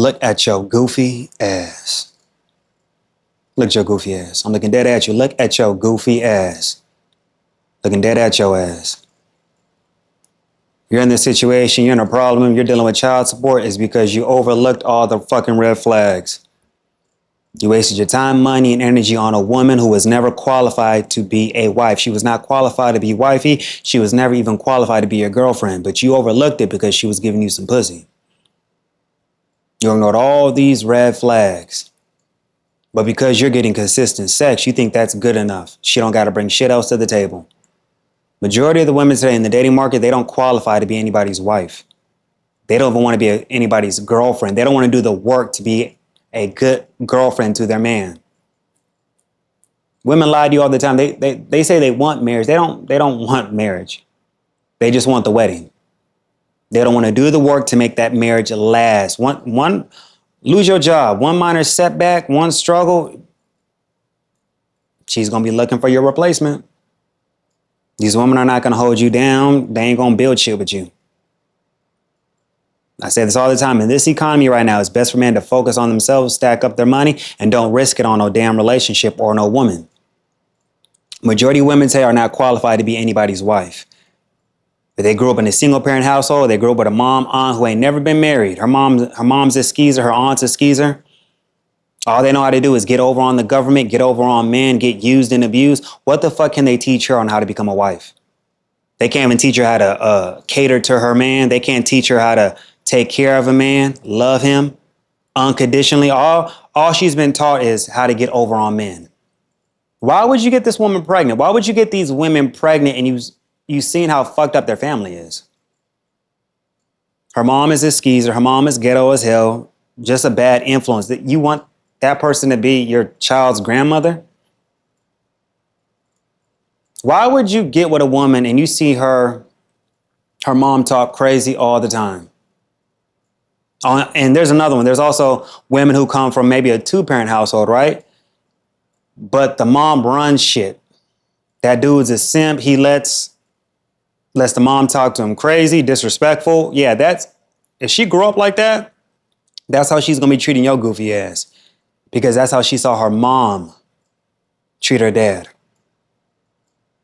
Look at your goofy ass. Look at your goofy ass. I'm looking dead at you. Look at your goofy ass. Looking dead at your ass. You're in this situation, you're in a problem, you're dealing with child support, is because you overlooked all the fucking red flags. You wasted your time, money, and energy on a woman who was never qualified to be a wife. She was not qualified to be wifey. She was never even qualified to be your girlfriend, but you overlooked it because she was giving you some pussy. You ignored all these red flags. But because you're getting consistent sex, you think that's good enough. She don't got to bring shit else to the table. Majority of the women today in the dating market, they don't qualify to be anybody's wife. They don't even want to be anybody's girlfriend. They don't want to do the work to be a good girlfriend to their man. Women lie to you all the time. They say they want marriage. They don't want marriage. They just want the wedding. They don't want to do the work to make that marriage last. One lose your job, one minor setback, one struggle, she's going to be looking for your replacement. These women are not going to hold you down. They ain't going to build shit with you. I say this all the time. In this economy right now, it's best for men to focus on themselves, stack up their money, and don't risk it on no damn relationship or no woman. Majority of women today are not qualified to be anybody's wife. If they grew up in a single parent household, they grew up with a aunt who ain't never been married. Her mom's a skeezer, her aunt's a skeezer. All they know how to do is get over on the government, get over on men, get used and abused. What the fuck can they teach her on how to become a wife? They can't even teach her how to cater to her man. They can't teach her how to take care of a man, love him unconditionally. All she's been taught is how to get over on men. Why would you get this woman pregnant? Why would you get these women pregnant and you seen how fucked up their family is? Her mom is a skeezer. Her mom is ghetto as hell. Just a bad influence. That you want that person to be your child's grandmother? Why would you get with a woman and you see her mom talk crazy all the time? And there's another one. There's also women who come from maybe a two-parent household, right? But the mom runs shit. That dude's a simp. He lets the mom talk to him crazy, disrespectful. Yeah, if she grew up like that, that's how she's going to be treating your goofy ass. Because that's how she saw her mom treat her dad.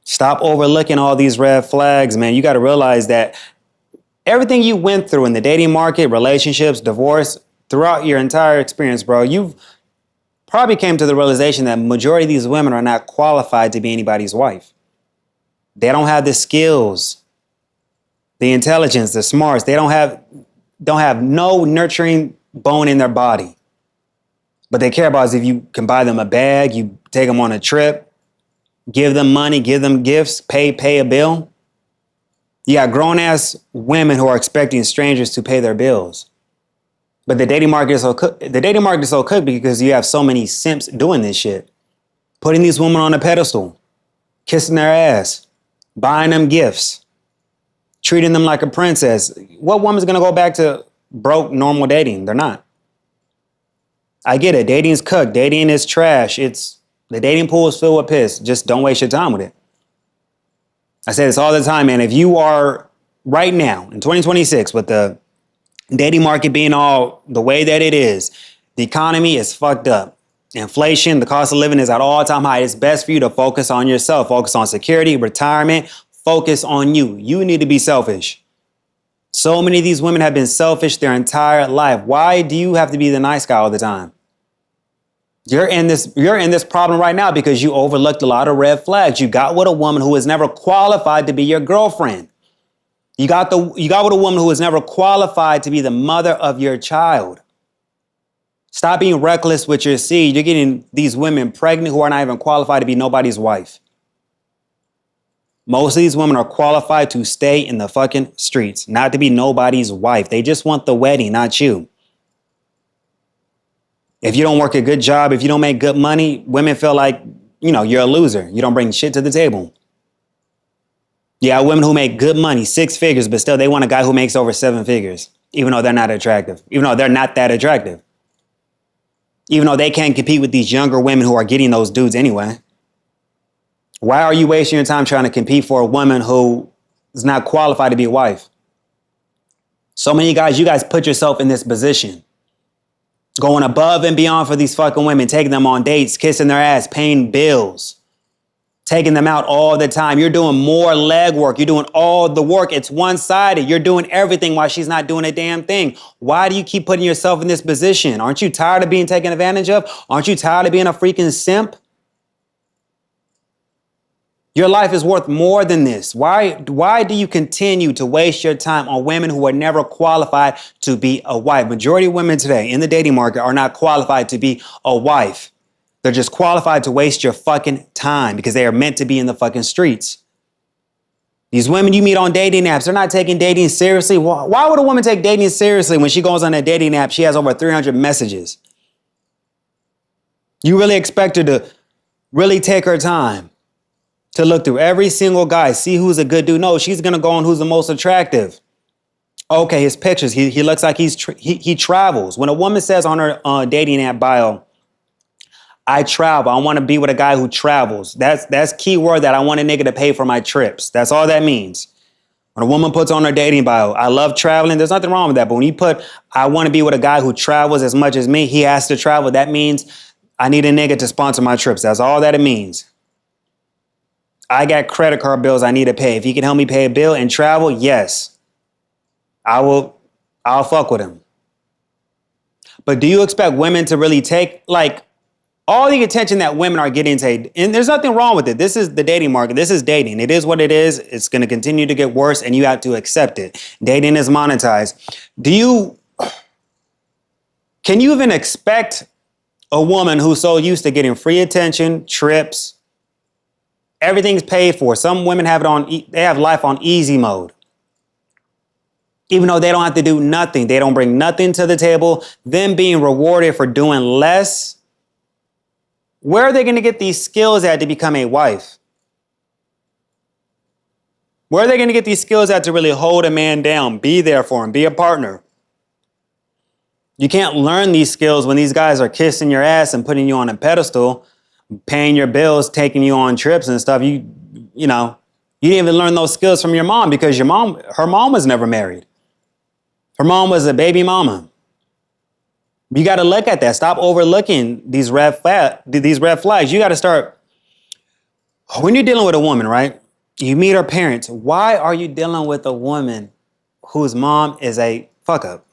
Stop overlooking all these red flags, man. You got to realize that everything you went through in the dating market, relationships, divorce, throughout your entire experience, bro, you've probably came to the realization that majority of these women are not qualified to be anybody's wife. They don't have the skills, the intelligence, the smarts. They don't have no nurturing bone in their body. But they care about is if you can buy them a bag, you take them on a trip, give them money, give them gifts, pay a bill. You got grown-ass women who are expecting strangers to pay their bills. But the dating market is so cooked because you have so many simps doing this shit. Putting these women on a pedestal, kissing their ass, buying them gifts, treating them like a princess. What woman's going to go back to broke, normal dating? They're not. I get it. Dating's cooked. Dating is trash. The dating pool is filled with piss. Just don't waste your time with it. I say this all the time, man. If you are right now in 2026 with the dating market being all the way that it is, the economy is fucked up. Inflation, the cost of living is at all-time high. It's best for you to focus on yourself, focus on security, retirement, focus on you. You need to be selfish. So many of these women have been selfish their entire life. Why do you have to be the nice guy all the time? You're in this problem right now because you overlooked a lot of red flags. You got with a woman who was never qualified to be your girlfriend. You got with a woman who was never qualified to be the mother of your child. Stop being reckless with your seed. You're getting these women pregnant who are not even qualified to be nobody's wife. Most of these women are qualified to stay in the fucking streets, not to be nobody's wife. They just want the wedding, not you. If you don't work a good job, if you don't make good money, women feel like, you're a loser. You don't bring shit to the table. Yeah, women who make good money, 6 figures, but still they want a guy who makes over 7 figures, even though they're not attractive, even though they're not that attractive. Even though they can't compete with these younger women who are getting those dudes anyway. Why are you wasting your time trying to compete for a woman who is not qualified to be a wife? So many guys, you guys put yourself in this position. Going above and beyond for these fucking women, taking them on dates, kissing their ass, paying bills, taking them out all the time. You're doing more leg work. You're doing all the work. It's one-sided. You're doing everything while she's not doing a damn thing. Why do you keep putting yourself in this position? Aren't you tired of being taken advantage of? Aren't you tired of being a freaking simp? Your life is worth more than this. Why do you continue to waste your time on women who are never qualified to be a wife? Majority of women today in the dating market are not qualified to be a wife. They're just qualified to waste your fucking time because they are meant to be in the fucking streets. These women you meet on dating apps, they're not taking dating seriously. Why would a woman take dating seriously when she goes on a dating app, she has over 300 messages? You really expect her to really take her time to look through every single guy, see who's a good dude? No, she's going to go on who's the most attractive. Okay, his pictures, he looks like he travels. When a woman says on her dating app bio, I travel, I want to be with a guy who travels. That's key word that I want a nigga to pay for my trips. That's all that means. When a woman puts on her dating bio, I love traveling, there's nothing wrong with that. But when you put, I want to be with a guy who travels as much as me, he has to travel. That means I need a nigga to sponsor my trips. That's all that it means. I got credit card bills I need to pay. If he can help me pay a bill and travel, yes, I'll fuck with him. But do you expect women to really take like all the attention that women are getting today? And there's nothing wrong with it. This is the dating market. This is dating. It is what it is. It's going to continue to get worse and you have to accept it. Dating is monetized. Can you even expect a woman who's so used to getting free attention, trips, everything's paid for? Some women have they have life on easy mode. Even though they don't have to do nothing, they don't bring nothing to the table, them being rewarded for doing less. Where are they going to get these skills at to become a wife? Where are they going to get these skills at to really hold a man down, be there for him, be a partner? You can't learn these skills when these guys are kissing your ass and putting you on a pedestal, paying your bills, taking you on trips and stuff. You didn't even learn those skills from your mom because her mom was never married. Her mom was a baby mama. You got to look at that. Stop overlooking these red flags. You got to start, when you're dealing with a woman, right? You meet her parents. Why are you dealing with a woman whose mom is a fuck up?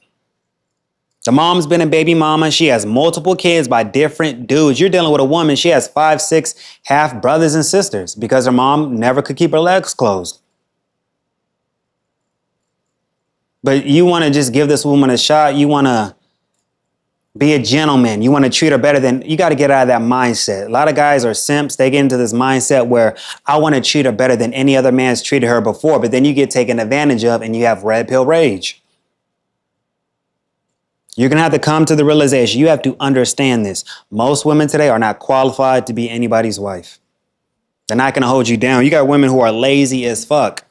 The mom's been a baby mama. She has multiple kids by different dudes. You're dealing with a woman. She has 5, 6 half brothers and sisters because her mom never could keep her legs closed. But you want to just give this woman a shot. You want to be a gentleman. You want to treat her better you got to get out of that mindset. A lot of guys are simps. They get into this mindset where I want to treat her better than any other man's treated her before. But then you get taken advantage of and you have red pill rage. You're going to have to come to the realization. You have to understand this. Most women today are not qualified to be anybody's wife. They're not going to hold you down. You got women who are lazy as fuck.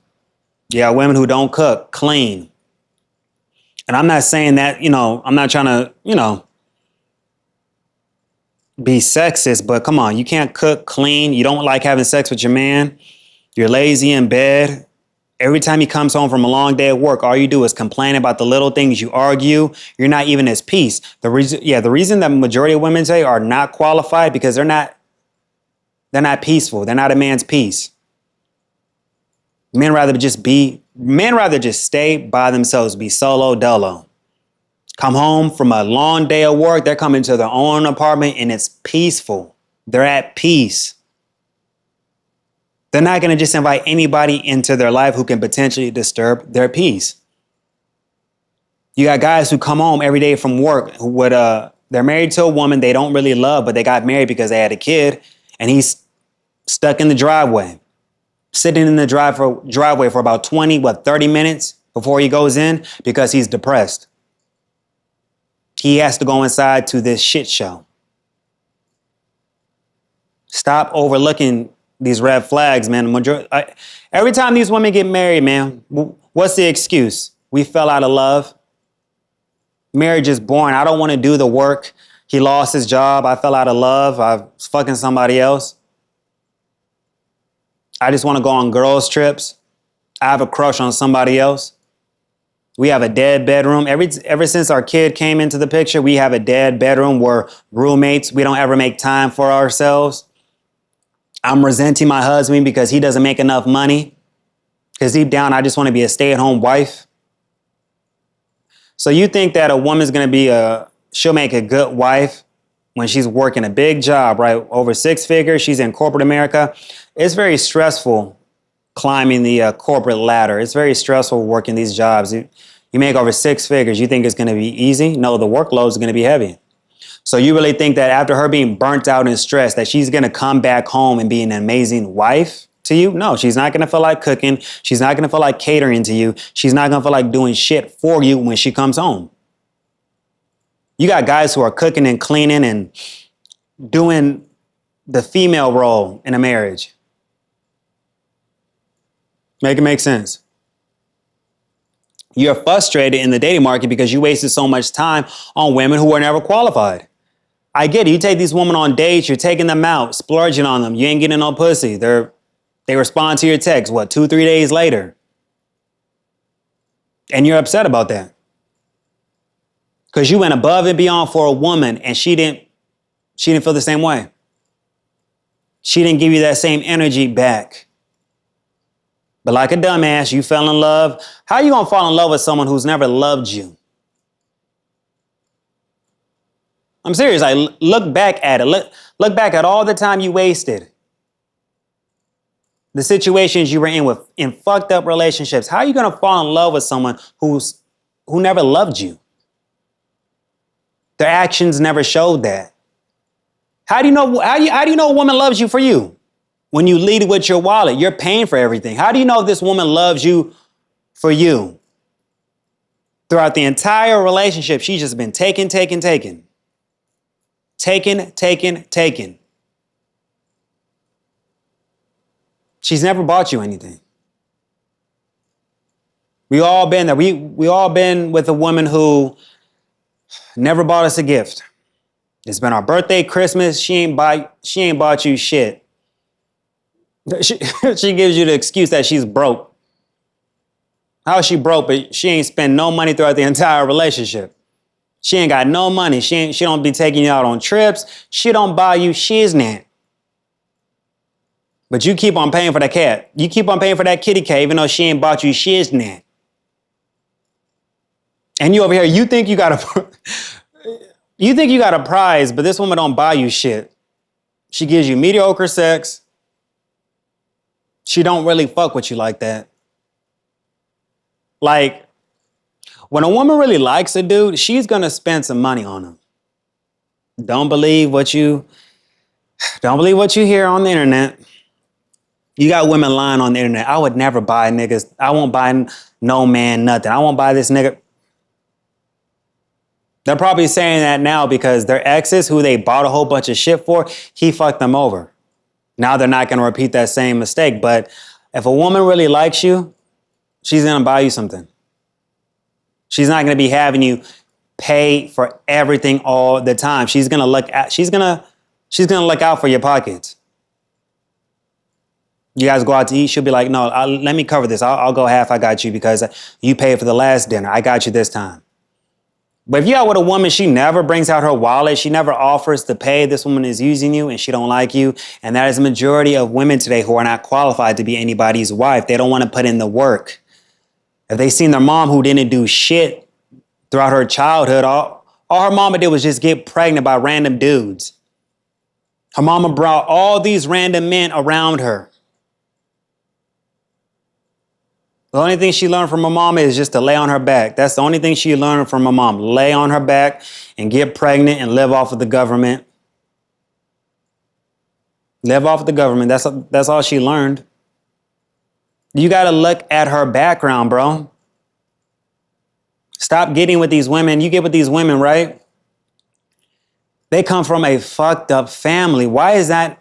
You got women who don't cook, clean. And I'm not saying that, I'm not trying to, be sexist, but come on, you can't cook, clean. You don't like having sex with your man. You're lazy in bed. Every time he comes home from a long day at work, all you do is complain about the little things. You argue. You're not even at peace. The reason that majority of women today are not qualified because they're not peaceful. They're not a man's peace. Men rather just stay by themselves, be solo dolo. Come home from a long day of work. They're coming to their own apartment and it's peaceful. They're at peace. They're not going to just invite anybody into their life who can potentially disturb their peace. You got guys who come home every day from work they're married to a woman they don't really love, but they got married because they had a kid and he's stuck in the driveway, sitting in the driveway for about 30 minutes before he goes in because he's depressed. He has to go inside to this shit show. Stop overlooking these red flags, man. Every time these women get married, man, what's the excuse? We fell out of love. Marriage is boring. I don't want to do the work. He lost his job. I fell out of love. I was fucking somebody else. I just want to go on girls' trips. I have a crush on somebody else. We have a dead bedroom. Ever since our kid came into the picture, we have a dead bedroom. We're roommates. We don't ever make time for ourselves. I'm resenting my husband because he doesn't make enough money. Because deep down, I just want to be a stay-at-home wife. So you think that a woman's going to she'll make a good wife when she's working a big job, right? Over 6 figures. She's in corporate America. It's very stressful climbing the corporate ladder. It's very stressful working these jobs. You make over 6 figures. You think it's going to be easy? No, the workload is going to be heavy. So you really think that after her being burnt out and stressed, that she's going to come back home and be an amazing wife to you? No, she's not going to feel like cooking. She's not going to feel like catering to you. She's not going to feel like doing shit for you when she comes home. You got guys who are cooking and cleaning and doing the female role in a marriage. Make it make sense. You're frustrated in the dating market because you wasted so much time on women who were never qualified. I get it. You take these women on dates, you're taking them out, splurging on them. You ain't getting no pussy. They respond to your text, 2-3 days later. And you're upset about that. Because you went above and beyond for a woman and she didn't feel the same way. She didn't give you that same energy back. But like a dumbass, you fell in love. How are you going to fall in love with someone who's never loved you? I'm serious. Look back at it. Look back at all the time you wasted. The situations you were in fucked up relationships. How are you going to fall in love with someone who never loved you? Their actions never showed that. How do you know a woman loves you for you? When you lead with your wallet, you're paying for everything. How do you know if this woman loves you for you? Throughout the entire relationship, she's just been taking. She's never bought you anything. We all been there. We all been with a woman who never bought us a gift. It's been our birthday, Christmas. She ain't bought you shit. She gives you the excuse that she's broke. How is she broke? But she ain't spent no money throughout the entire relationship. She ain't got no money. She don't be taking you out on trips. She don't buy you shiznit. But you keep on paying for that cat. You keep on paying for that kitty cat, even though she ain't bought you shiznit. And you over here, you think you got a prize, but this woman don't buy you shit. She gives you mediocre sex. She don't really fuck with you like that. Like, when a woman really likes a dude, she's going to spend some money on him. Don't believe what you hear on the internet. You got women lying on the internet. I would never buy niggas. I won't buy no man nothing. I won't buy this nigga. They're probably saying that now because their exes, who they bought a whole bunch of shit for, he fucked them over. Now they're not going to repeat that same mistake. But if a woman really likes you, she's going to buy you something. She's not going to be having you pay for everything all the time. She's going to look out for your pockets. You guys go out to eat, she'll be like, no, let me cover this. I'll go half. I got you because you paid for the last dinner. I got you this time. But if you're out with a woman, she never brings out her wallet. She never offers to pay. This woman is using you and she don't like you. And that is the majority of women today who are not qualified to be anybody's wife. They don't want to put in the work. If they seen their mom who didn't do shit throughout her childhood, all her mama did was just get pregnant by random dudes. Her mama brought all these random men around her. The only thing she learned from her mom is just to lay on her back. That's the only thing she learned from her mom. Lay on her back and get pregnant and live off of the government. Live off of the government. That's all she learned. You got to look at her background, bro. Stop getting with these women. You get with these women, right? They come from a fucked up family. Why is that?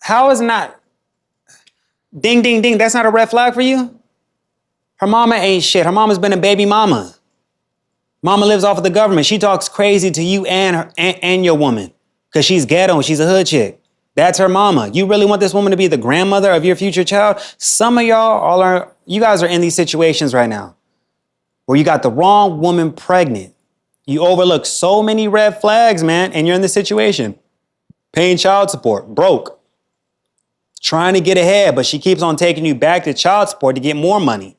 How is not? Ding, ding, ding. That's not a red flag for you? Her mama ain't shit. Her mama's been a baby mama. Mama lives off of the government. She talks crazy to you and your woman because she's ghetto. She's a hood chick. That's her mama. You really want this woman to be the grandmother of your future child? Some of you guys are in these situations right now. where you got the wrong woman pregnant. You overlook so many red flags, man, and you're in this situation. Paying child support, broke, trying to get ahead, but she keeps on taking you back to child support to get more money.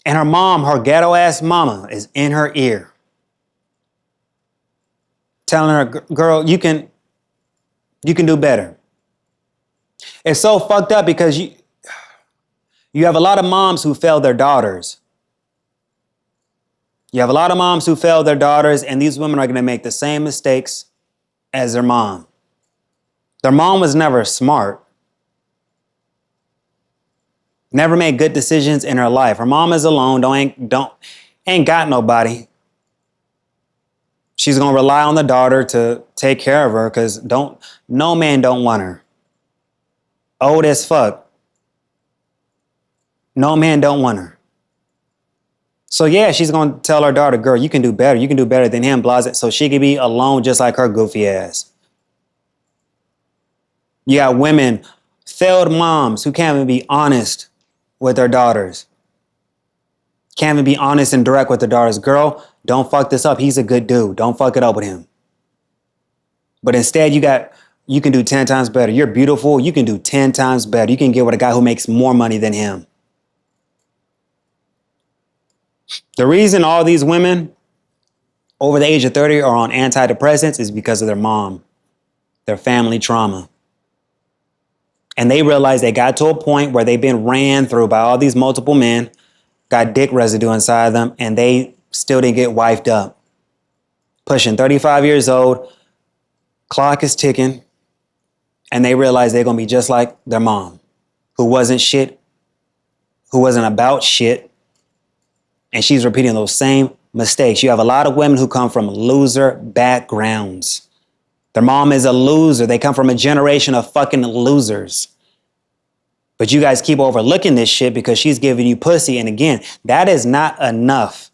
And her mom, her ghetto ass mama, is in her ear, telling her, girl, you can do better. It's so fucked up because you have a lot of moms who fail their daughters. You have a lot of moms who fail their daughters, and these women are going to make the same mistakes as their mom. Their mom was never smart. Never made good decisions in her life. Her mom is alone, ain't got nobody. She's going to rely on the daughter to take care of her because no man don't want her. Old as fuck. No man don't want her. So yeah, she's going to tell her daughter, girl, you can do better. You can do better than him, blase, so she can be alone just like her goofy ass. You got women, failed moms who can't even be honest with their daughters. Can't even be honest and direct with their daughters. Girl, don't fuck this up. He's a good dude. Don't fuck it up with him. But instead, you can do 10 times better. You're beautiful. You can do 10 times better. You can get with a guy who makes more money than him. The reason all these women over the age of 30 are on antidepressants is because of their mom, their family trauma. And they realize they got to a point where they've been ran through by all these multiple men, got dick residue inside them, and they still didn't get wifed up. Pushing 35 years old, clock is ticking, and they realize they're going to be just like their mom, who wasn't shit, who wasn't about shit. And she's repeating those same mistakes. You have a lot of women who come from loser backgrounds. Their mom is a loser. They come from a generation of fucking losers. But you guys keep overlooking this shit because she's giving you pussy. And again, that is not enough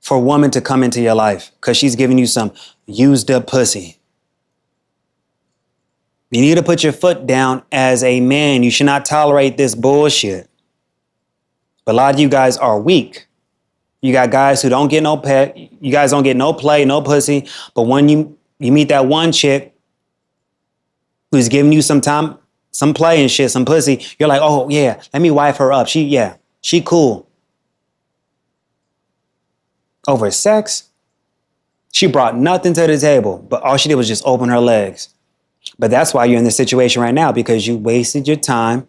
for a woman to come into your life because she's giving you some used up pussy. You need to put your foot down as a man. You should not tolerate this bullshit. But a lot of you guys are weak. You got guys who don't get no pet. You guys don't get no play, no pussy. But when you meet that one chick who's giving you some time, some play and shit, some pussy, you're like, oh yeah, let me wife her up. She cool. Over sex, she brought nothing to the table, but all she did was just open her legs. But that's why you're in this situation right now, because you wasted your time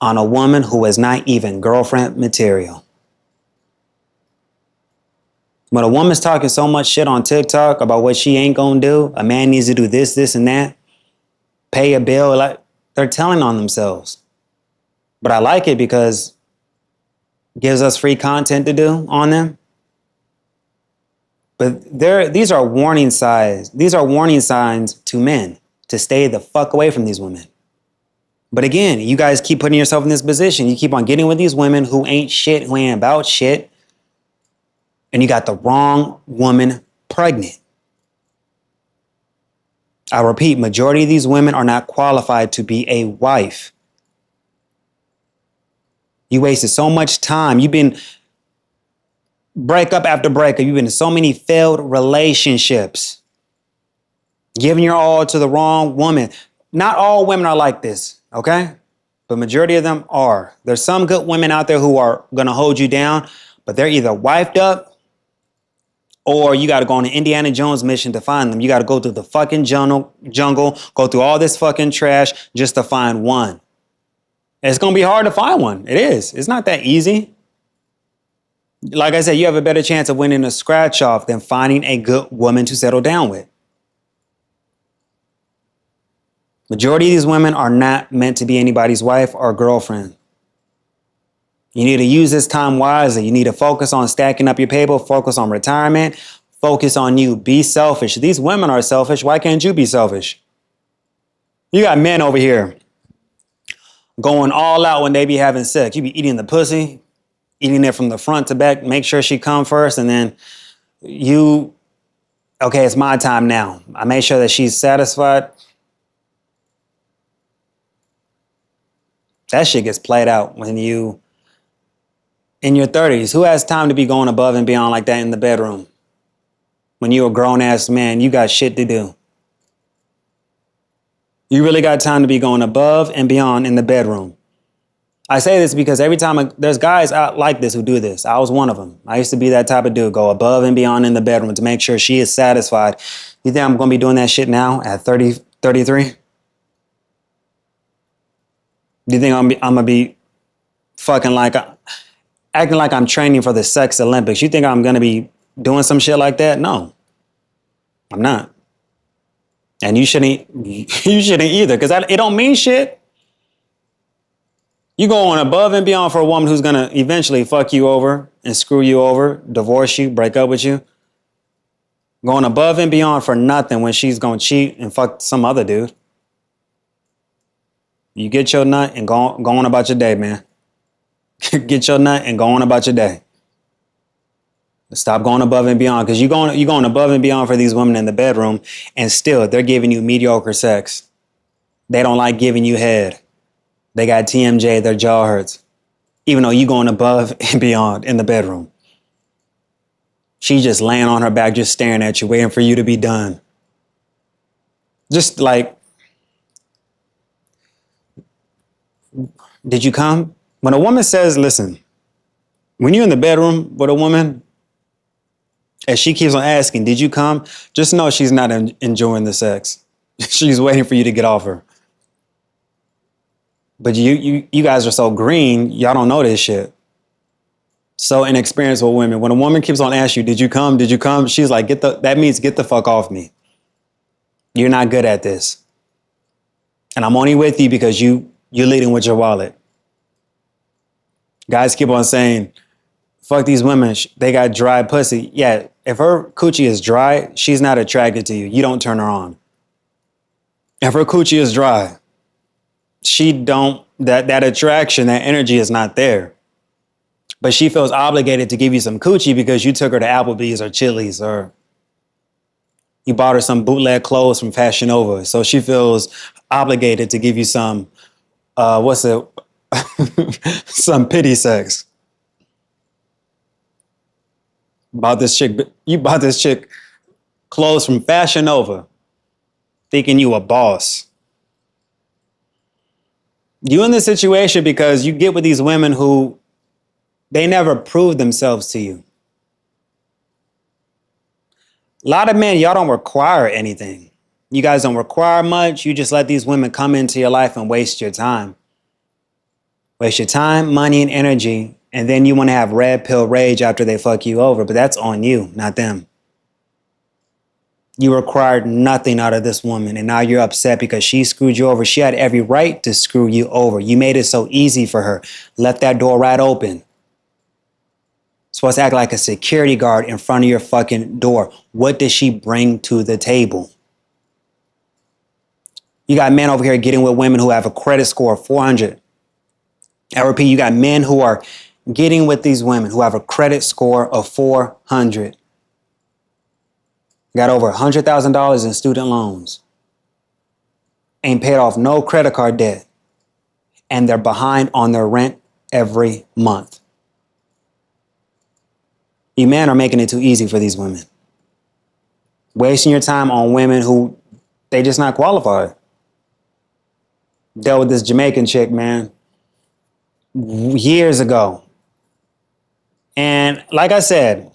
on a woman who is not even girlfriend material. When a woman's talking so much shit on TikTok about what she ain't gonna do, a man needs to do this, this, and that, pay a bill, like they're telling on themselves. But I like it because it gives us free content to do on them. But these are warning signs. These are warning signs to men to stay the fuck away from these women. But again, you guys keep putting yourself in this position. You keep on getting with these women who ain't shit, who ain't about shit. And you got the wrong woman pregnant. I repeat, majority of these women are not qualified to be a wife. You wasted so much time. You've been breakup after breakup. You've been in so many failed relationships. Giving your all to the wrong woman. Not all women are like this, okay? But majority of them are. There's some good women out there who are going to hold you down, but they're either wifed up or you got to go on an Indiana Jones mission to find them. You got to go through the fucking jungle, go through all this fucking trash just to find one. It's going to be hard to find one. It is. It's not that easy. Like I said, you have a better chance of winning a scratch off than finding a good woman to settle down with. Majority of these women are not meant to be anybody's wife or girlfriend. You need to use this time wisely. You need to focus on stacking up your paper, focus on retirement, focus on you. Be selfish. These women are selfish. Why can't you be selfish? You got men over here going all out when they be having sex. You be eating the pussy, eating it from the front to back. Make sure she come first, and then okay, it's my time now. I make sure that she's satisfied. That shit gets played out when you in your 30s, who has time to be going above and beyond like that in the bedroom? When you're a grown-ass man, you got shit to do. You really got time to be going above and beyond in the bedroom. I say this because every time there's guys out like this who do this. I was one of them. I used to be that type of dude, go above and beyond in the bedroom to make sure she is satisfied. You think I'm going to be doing that shit now at 30, 33? Do you think I'm going to be fucking like, acting like I'm training for the sex Olympics? You think I'm going to be doing some shit like that? No, I'm not. And you shouldn't either, because it don't mean shit. You going above and beyond for a woman who's going to eventually fuck you over and screw you over, divorce you, break up with you. Going above and beyond for nothing when she's going to cheat and fuck some other dude. You get your nut and go on about your day, man. Get your nut and go on about your day. Stop going above and beyond, because you're going above and beyond for these women in the bedroom, and still they're giving you mediocre sex. They don't like giving you head. They got TMJ, their jaw hurts. Even though you're going above and beyond in the bedroom. She's just laying on her back, just staring at you, waiting for you to be done. Just like, did you come? When a woman says, listen, when you're in the bedroom with a woman, and she keeps on asking, did you come? Just know she's not enjoying the sex. She's waiting for you to get off her. But you guys are so green, y'all don't know this shit. So inexperienced with women. When a woman keeps on asking you, did you come? Did you come? She's like, that means get the fuck off me. You're not good at this. And I'm only with you because you're leading with your wallet. Guys keep on saying, fuck these women, they got dry pussy. Yeah, if her coochie is dry, she's not attracted to you. You don't turn her on. If her coochie is dry, that attraction, that energy is not there. But she feels obligated to give you some coochie because you took her to Applebee's or Chili's, or you bought her some bootleg clothes from Fashion Nova. So she feels obligated to give you some, some pity sex. You bought this chick clothes from Fashion Nova, thinking you a boss. You in this situation because you get with these women who they never prove themselves to you. A lot of men, y'all don't require anything. You guys don't require much. You just let these women come into your life and waste your time. Waste your time, money, and energy. And then you want to have red pill rage after they fuck you over. But that's on you, not them. You required nothing out of this woman, and now you're upset because she screwed you over. She had every right to screw you over. You made it so easy for her. Left that door right open. Supposed to act like a security guard in front of your fucking door. What does she bring to the table? You got men over here getting with women who have a credit score of 400. I repeat, you got men who are getting with these women who have a credit score of 400. Got over $100,000 in student loans. Ain't paid off no credit card debt. And they're behind on their rent every month. You men are making it too easy for these women. Wasting your time on women who they just not qualified. Dealt with this Jamaican chick, man, years ago. And like I said,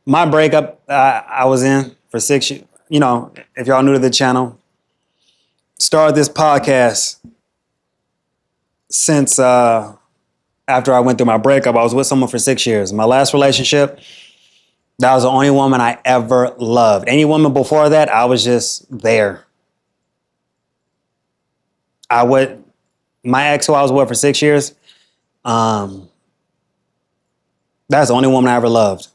my breakup I was in for 6 years, you know, if y'all new to the channel, started this podcast since after I went through my breakup. I was with someone for 6 years. My last relationship, that was the only woman I ever loved. Any woman before that, I was just there. My ex who I was with for 6 years, that's the only woman I ever loved.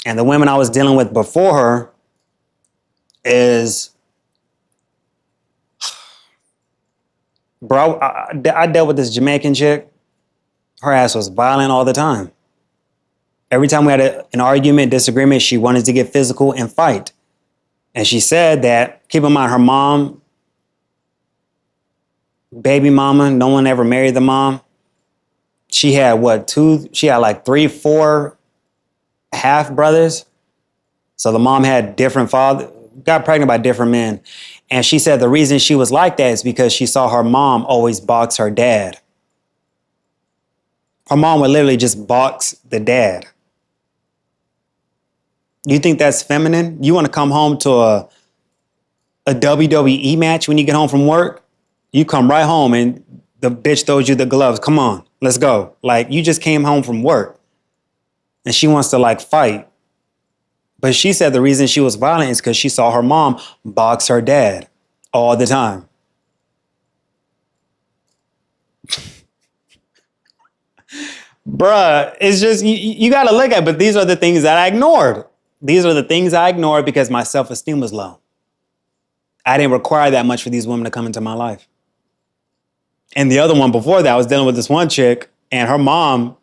And the women I was dealing with before her is, bro, I dealt with this Jamaican chick. Her ass was violent all the time. Every time we had an argument, disagreement, she wanted to get physical and fight. And she said that, keep in mind, her mom baby mama. No one ever married the mom. She had she had like 3, 4 half brothers. So the mom had different father, got pregnant by different men. And she said the reason she was like that is because she saw her mom always box her dad. Her mom would literally just box the dad. You think that's feminine? You want to come home to a WWE match when you get home from work? You come right home and the bitch throws you the gloves. Come on, let's go. Like, you just came home from work and she wants to like fight. But she said the reason she was violent is because she saw her mom box her dad all the time. Bruh, it's just, you got to look at it, but these are the things that I ignored. These are the things I ignored because my self-esteem was low. I didn't require that much for these women to come into my life. And the other one before that, I was dealing with this one chick and her mom,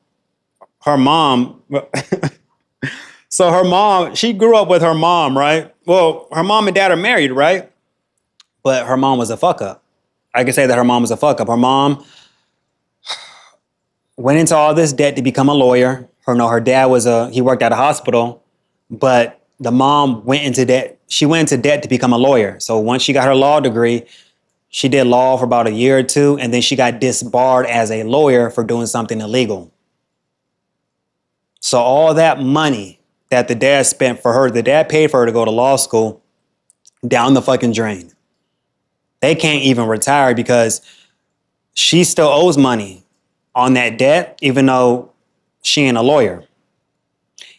so her mom, she grew up with her mom, right? Well, her mom and dad are married, right? But her mom was a fuck up. I can say that her mom was a fuck up. Her mom went into all this debt to become a lawyer. Her dad he worked at a hospital, but the mom went into debt. She went into debt to become a lawyer. So once she got her law degree, she did law for about a year or two, and then she got disbarred as a lawyer for doing something illegal. So all that money that the dad spent for her, the dad paid for her to go to law school, down the fucking drain. They can't even retire because she still owes money on that debt, even though she ain't a lawyer.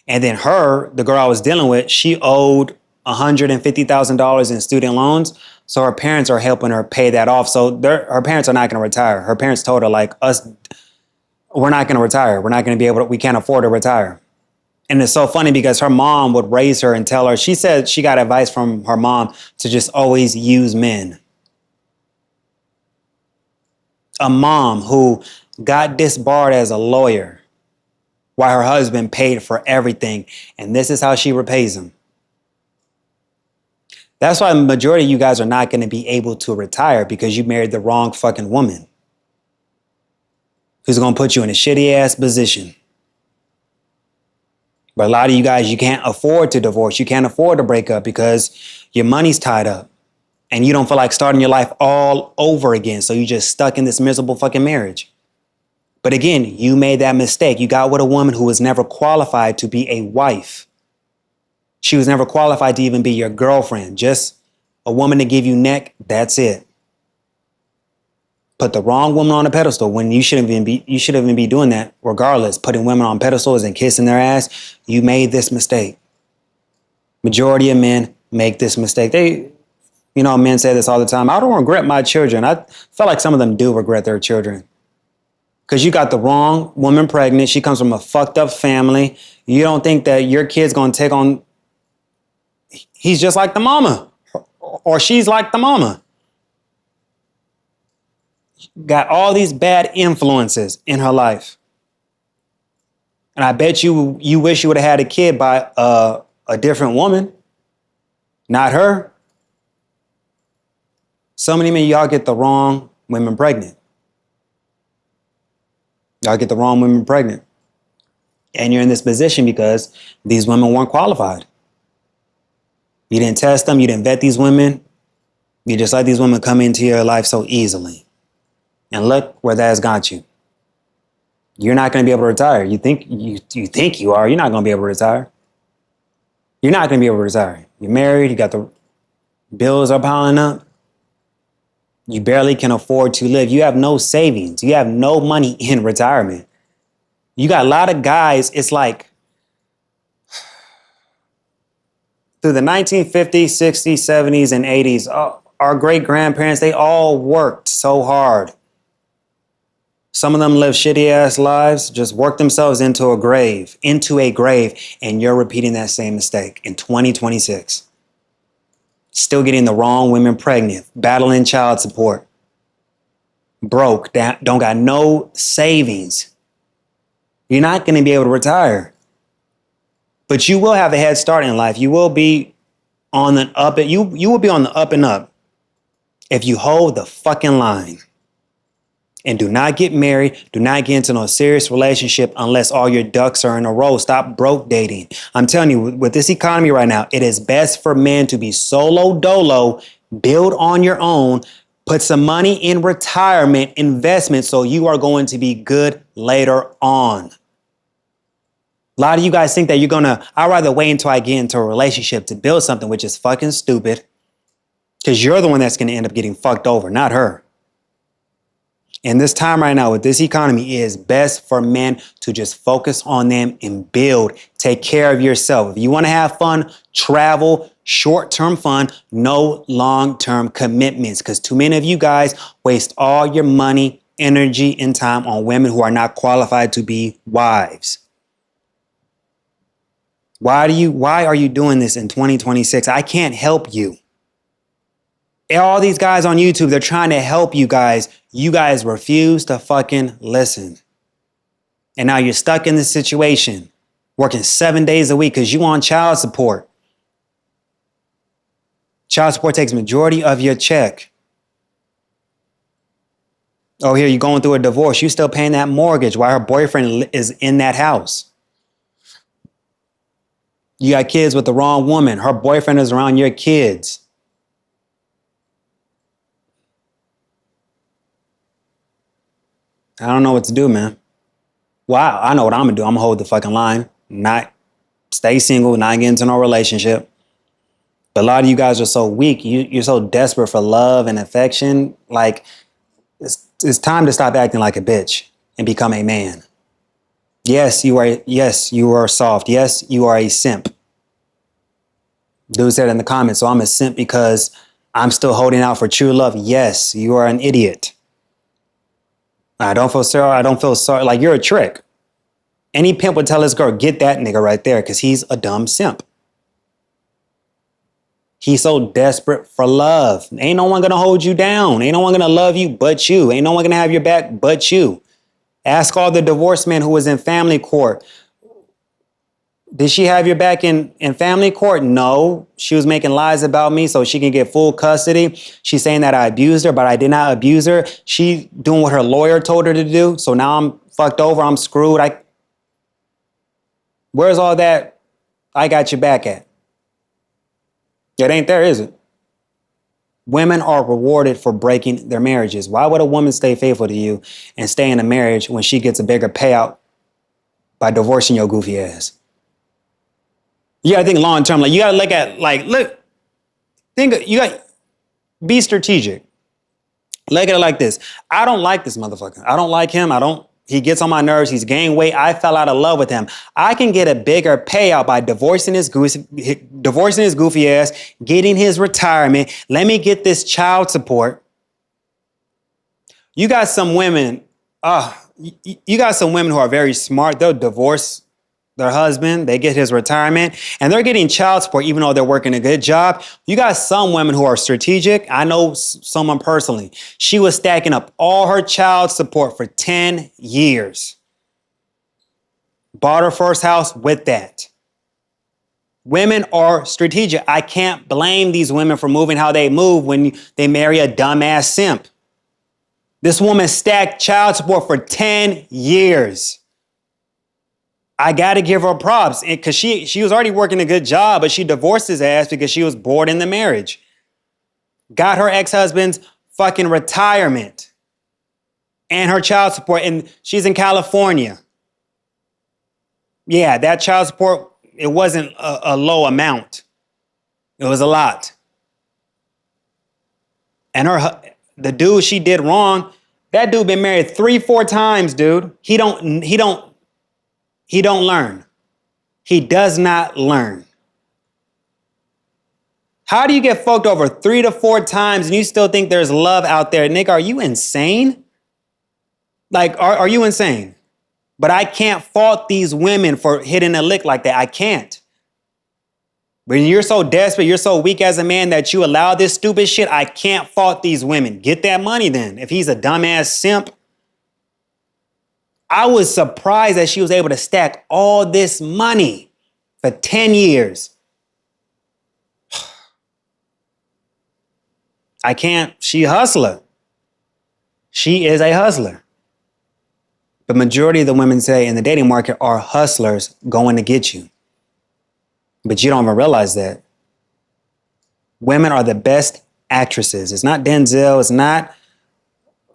And then the girl I was dealing with, she owed $150,000 in student loans. So her parents are helping her pay that off. So her parents are not going to retire. Her parents told her, like, we're not going to retire. We're not going to be able to, we can't afford to retire. And it's so funny because her mom would raise her and tell her, she said she got advice from her mom to just always use men. A mom who got disbarred as a lawyer while her husband paid for everything. And this is how she repays him. That's why the majority of you guys are not going to be able to retire because you married the wrong fucking woman who's going to put you in a shitty ass position. But a lot of you guys, you can't afford to divorce. You can't afford to break up because your money's tied up and you don't feel like starting your life all over again. So you just stuck in this miserable fucking marriage. But again, you made that mistake. You got with a woman who was never qualified to be a wife. She was never qualified to even be your girlfriend. Just a woman to give you neck. That's it. Put the wrong woman on a pedestal when you shouldn't even be doing that regardless. Putting women on pedestals and kissing their ass. You made this mistake. Majority of men make this mistake. Men say this all the time. I don't regret my children. I feel like some of them do regret their children. Because you got the wrong woman pregnant. She comes from a fucked up family. You don't think that your kid's going to take on, he's just like the mama. Or she's like the mama. Got all these bad influences in her life. And I bet you wish you would have had a kid by a different woman. Not her. So many men, y'all get the wrong women pregnant. Y'all get the wrong women pregnant. And you're in this position because these women weren't qualified. You didn't test them. You didn't vet these women. You just let these women come into your life so easily. And look where that has got you. You're not going to be able to retire. You think you are. You're not going to be able to retire. You're not going to be able to retire. You're married. You got the bills are piling up. You barely can afford to live. You have no savings. You have no money in retirement. You got a lot of guys. It's like through the 1950s, 60s, 70s, and 80s, our great grandparents, they all worked so hard. Some of them live shitty ass lives, just work themselves into a grave, and you're repeating that same mistake in 2026. Still getting the wrong women pregnant, battling child support, broke, don't got no savings. You're not going to be able to retire. But you will have a head start in life. You will be on the up, you will be on the up and up if you hold the fucking line. And do not get married. Do not get into no serious relationship unless all your ducks are in a row. Stop broke dating. I'm telling you, with this economy right now, it is best for men to be solo dolo, build on your own, put some money in retirement investment so you are going to be good later on. A lot of you guys think that I'd rather wait until I get into a relationship to build something, which is fucking stupid. Because you're the one that's going to end up getting fucked over, not her. And this time right now with this economy, it is best for men to just focus on them and build. Take care of yourself. If you want to have fun, travel, short-term fun, no long-term commitments. Because too many of you guys waste all your money, energy, and time on women who are not qualified to be wives. Why are you doing this in 2026? I can't help you. All these guys on YouTube, they're trying to help you guys. You guys refuse to fucking listen. And now you're stuck in this situation, working 7 days a week because you want child support. Child support takes majority of your check. Oh, here you're going through a divorce. You still paying that mortgage while her boyfriend is in that house. You got kids with the wrong woman. Her boyfriend is around your kids. I don't know what to do, man. Well, I know what I'm gonna do. I'm gonna hold the fucking line, not stay single, not get into no relationship. But a lot of you guys are so weak. You're so desperate for love and affection. Like, it's time to stop acting like a bitch and become a man. Yes, you are soft. Yes, you are a simp. Dude said in the comments, so I'm a simp because I'm still holding out for true love. Yes, you are an idiot. I don't feel sorry. Like, you're a trick. Any pimp would tell his girl, get that nigga right there, because he's a dumb simp. He's so desperate for love. Ain't no one gonna hold you down. Ain't no one gonna love you but you. Ain't no one gonna have your back but you. Ask all the divorced men who was in family court. Did she have your back in family court? No. She was making lies about me so she can get full custody. She's saying that I abused her, but I did not abuse her. She doing what her lawyer told her to do. So now I'm fucked over. I'm screwed. Where's all that I got your back at? It ain't there, is it? Women are rewarded for breaking their marriages. Why would a woman stay faithful to you and stay in a marriage when she gets a bigger payout by divorcing your goofy ass? You gotta think long term. Like, you gotta look at, be strategic. Look at it like this. I don't like this motherfucker. I don't like him. He gets on my nerves. He's gained weight. I fell out of love with him. I can get a bigger payout by divorcing his goofy ass, getting his retirement. Let me get this child support. You got some women, you got some women who are very smart. They'll divorce their husband, they get his retirement, and they're getting child support even though they're working a good job. You got some women who are strategic. I know someone personally. She was stacking up all her child support for 10 years. Bought her first house with that. Women are strategic. I can't blame these women for moving how they move when they marry a dumbass simp. This woman stacked child support for 10 years. I got to give her props because she was already working a good job, but she divorced his ass because she was bored in the marriage. Got her ex-husband's fucking retirement and her child support, and she's in California. Yeah, that child support, it wasn't a low amount. It was a lot. And the dude she did wrong, that dude been married 3-4 times, dude. He don't learn. He does not learn. How do you get fucked over 3 to 4 times and you still think there's love out there? Nick, are you insane? Like, are you insane? But I can't fault these women for hitting a lick like that. I can't. When you're so desperate, you're so weak as a man that you allow this stupid shit, I can't fault these women. Get that money then. If he's a dumbass simp. I was surprised that she was able to stack all this money for 10 years. I can't. She a hustler. She is a hustler. The majority of the women say in the dating market are hustlers going to get you. But you don't even realize that. Women are the best actresses. It's not Denzel. It's not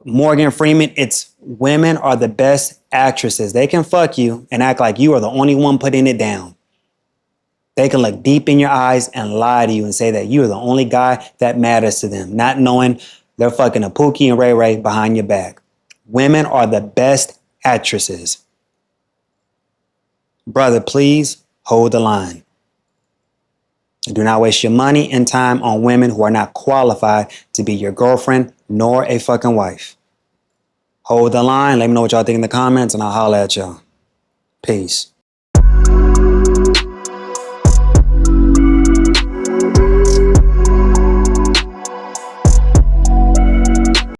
Morgan Freeman. It's women are the best actresses. They can fuck you and act like you are the only one putting it down. They can look deep in your eyes and lie to you and say that you are the only guy that matters to them, not knowing they're fucking a Pookie and Ray Ray behind your back. Women are the best actresses. Brother, please hold the line. Do not waste your money and time on women who are not qualified to be your girlfriend nor a fucking wife. Hold the line. Let me know what y'all think in the comments and I'll holler at y'all. Peace.